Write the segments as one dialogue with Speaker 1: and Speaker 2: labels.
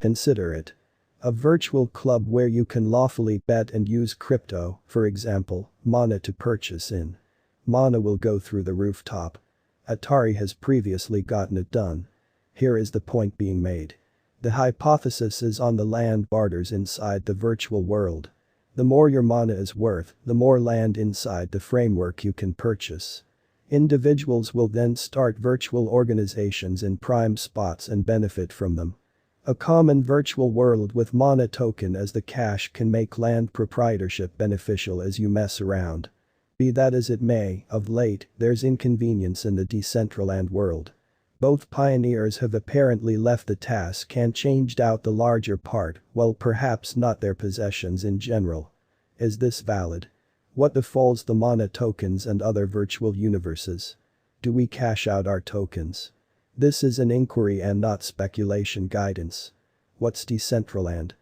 Speaker 1: Consider it a virtual club where you can lawfully bet and use crypto, for example, mana to purchase in. Mana will go through the rooftop. Atari has previously gotten it done. Here is the point being made. The hypothesis is on the land barters inside the virtual world. The more your mana is worth, the more land inside the framework you can purchase. Individuals will then start virtual organizations in prime spots and benefit from them. A common virtual world with mana token as the cash can make land proprietorship beneficial as you mess around. Be that as it may, of late, there's inconvenience in the Decentraland world. Both pioneers have apparently left the task and changed out the larger part, while perhaps not their possessions in general. Is this valid? What befalls the mana tokens and other virtual universes? Do we cash out our tokens? This is an inquiry and not speculation guidance. What's Decentraland?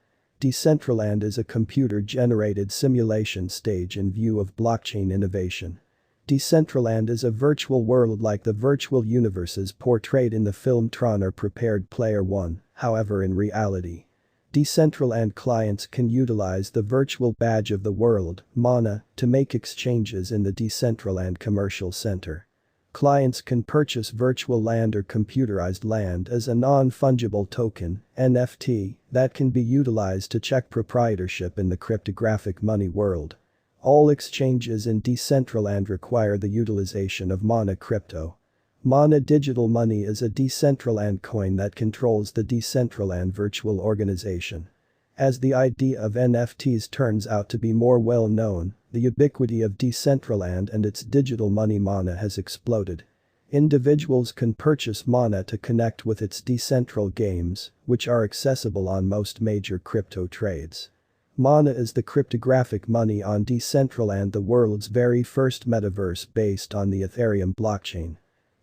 Speaker 1: Decentraland is a computer-generated simulation stage in view of blockchain innovation. Decentraland is a virtual world like the virtual universes portrayed in the film Tron or Prepared Player One, however in reality. Decentraland clients can utilize the virtual badge of the world, mana, to make exchanges in the Decentraland Commercial Center. Clients can purchase virtual land or computerized land as a non-fungible token, NFT, that can be utilized to check proprietorship in the cryptographic money world. All exchanges in Decentraland require the utilization of Mana crypto. Mana digital money is a Decentraland coin that controls the Decentraland virtual organization. As the idea of NFTs turns out to be more well known, the ubiquity of Decentraland and its digital money Mana has exploded. Individuals can purchase Mana to connect with its decentral games, which are accessible on most major crypto trades. Mana is the cryptographic money on Decentraland, the world's very first metaverse based on the Ethereum blockchain.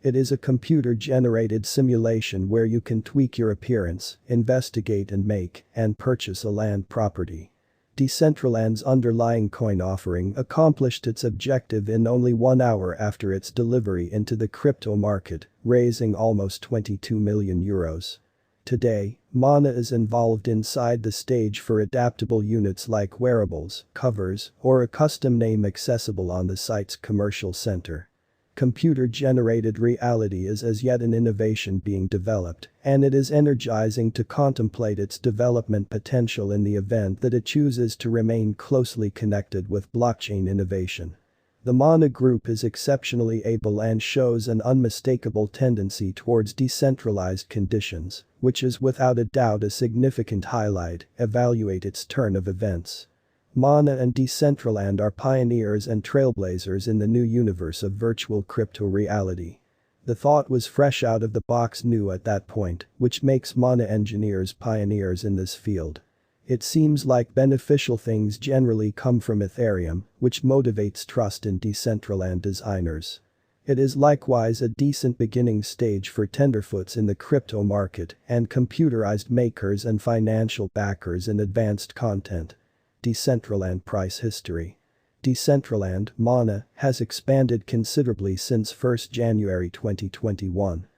Speaker 1: It is a computer-generated simulation where you can tweak your appearance, investigate and purchase a land property. Decentraland's underlying coin offering accomplished its objective in only 1 hour after its delivery into the crypto market, raising almost 22 million euros. Today, Mana is involved inside the stage for adaptable units like wearables, covers, or a custom name accessible on the site's commercial center. Computer-generated reality is as yet an innovation being developed, and it is energizing to contemplate its development potential in the event that it chooses to remain closely connected with blockchain innovation. The Mana Group is exceptionally able and shows an unmistakable tendency towards decentralized conditions, which is without a doubt a significant highlight. Evaluate its turn of events. Mana and Decentraland are pioneers and trailblazers in the new universe of virtual crypto reality. The thought was fresh out of the box new at that point, which makes Mana engineers pioneers in this field. It seems like beneficial things generally come from Ethereum, which motivates trust in Decentraland designers. It is likewise a decent beginning stage for tenderfoots in the crypto market and computerized makers and financial backers in advanced content. Decentraland price history. Decentraland, Mana, has expanded considerably since 1 January 2021.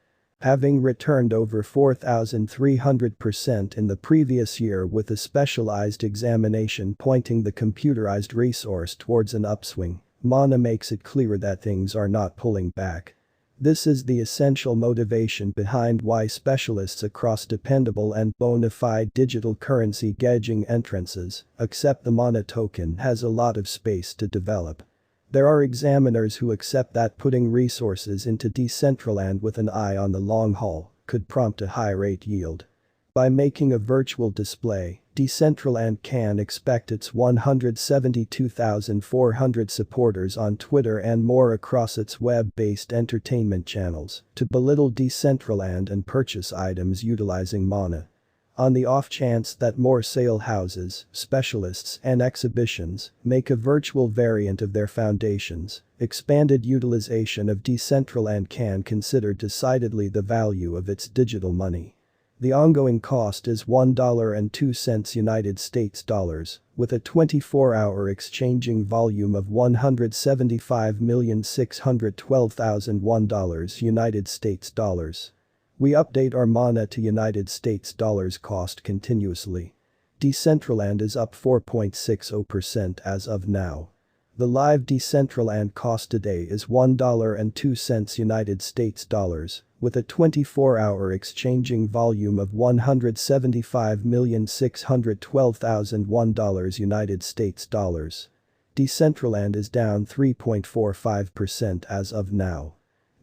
Speaker 1: Having returned over 4,300% in the previous year with a specialized examination pointing the computerized resource towards an upswing, Mana makes it clear that things are not pulling back. This is the essential motivation behind why specialists across dependable and bona fide digital currency gauging entrances accept the Mana token has a lot of space to develop. There are examiners who accept that putting resources into Decentraland with an eye on the long haul could prompt a high rate yield. By making a virtual display, Decentraland can expect its 172,400 supporters on Twitter and more across its web-based entertainment channels to belittle Decentraland and purchase items utilizing Mana. On the off chance that more sale houses, specialists and exhibitions make a virtual variant of their foundations, expanded utilization of Decentraland can consider decidedly the value of its digital money. The ongoing cost is $1.02 United States dollars, with a 24-hour exchanging volume of $175,612,001 United States dollars. We update our mana to United States dollars cost continuously. DECENTRALAND is up 4.60% as of now. The live DECENTRALAND cost today is $1.02 United States dollars, with a 24-hour exchanging volume of $175,612,001 United States dollars. DECENTRALAND is down 3.45% as of now.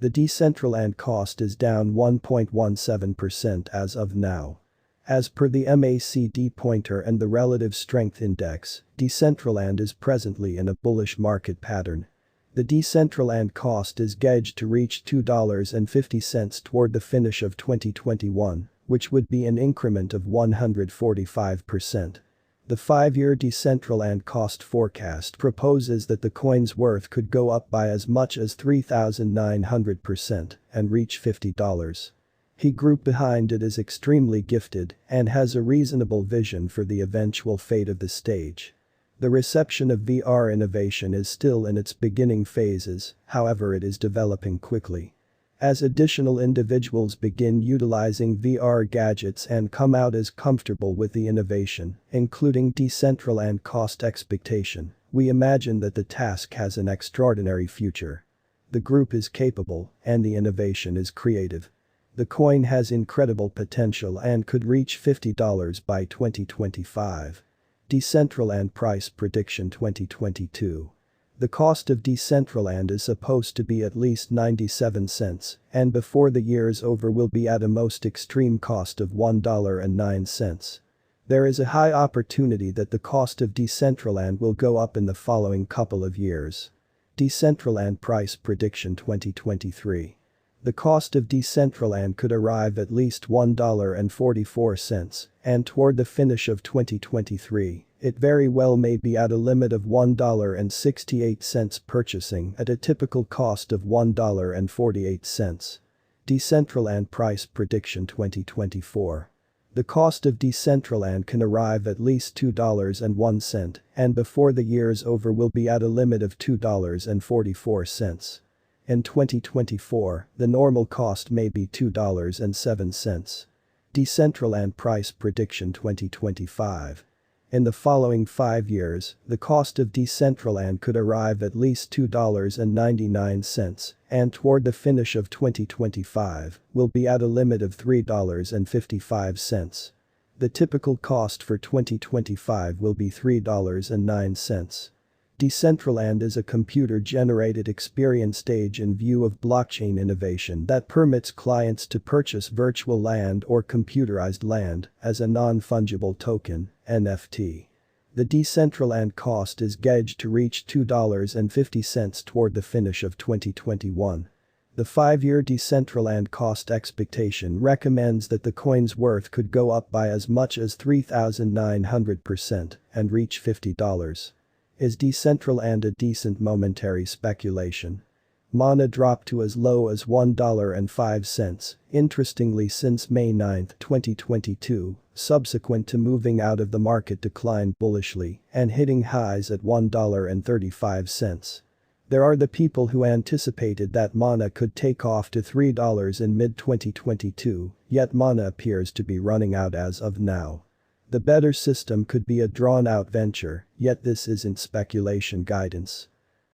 Speaker 1: The DECENTRALAND cost is down 1.17% as of now. As per the MACD pointer and the relative strength index, DECENTRALAND is presently in a bullish market pattern. The DECENTRALAND cost is gauged to reach $2.50 toward the finish of 2021, which would be an increment of 145%. The 5-year DECENTRALAND cost forecast proposes that the coin's worth could go up by as much as 3,900% and reach $50. The group behind it is extremely gifted and has a reasonable vision for the eventual fate of the stage. The reception of VR innovation is still in its beginning phases, however it is developing quickly. As additional individuals begin utilizing VR gadgets and come out as comfortable with the innovation, including DECENTRALAND cost expectation, we imagine that the task has an extraordinary future. The group is capable and the innovation is creative. The coin has incredible potential and could reach $50 by 2025. DECENTRALAND price prediction 2022. The cost of DECENTRALAND is supposed to be at least 97 cents, and before the year's over will be at a most extreme cost of $1.09. There is a high opportunity that the cost of DECENTRALAND will go up in the following couple of years. DECENTRALAND price prediction 2023. The cost of DECENTRALAND could arrive at least $1.44, and toward the finish of 2023, it very well may be at a limit of $1.68 purchasing at a typical cost of $1.48. DECENTRALAND price prediction 2024. The cost of DECENTRALAND can arrive at least $2.01, and before the year's over will be at a limit of $2.44. In 2024, the normal cost may be $2.07. DECENTRALAND price prediction 2025. In the following 5 years, the cost of DECENTRALAND could arrive at least $2.99, and toward the finish of 2025, will be at a limit of $3.55. The typical cost for 2025 will be $3.09. DECENTRALAND is a computer-generated experience stage in view of blockchain innovation that permits clients to purchase virtual land or computerized land as a non-fungible token, NFT. The DECENTRALAND cost is gauged to reach $2.50 toward the finish of 2021. The 5-year DECENTRALAND cost expectation recommends that the coin's worth could go up by as much as 3,900% and reach $50. Is DECENTRALAND a decent momentary speculation? Mana dropped to as low as $1.05, interestingly since May 9, 2022, subsequent to moving out of the market declined bullishly and hitting highs at $1.35. There are the people who anticipated that Mana could take off to $3 in mid-2022, yet Mana appears to be running out as of now. The better system could be a drawn-out venture, yet this isn't speculation guidance.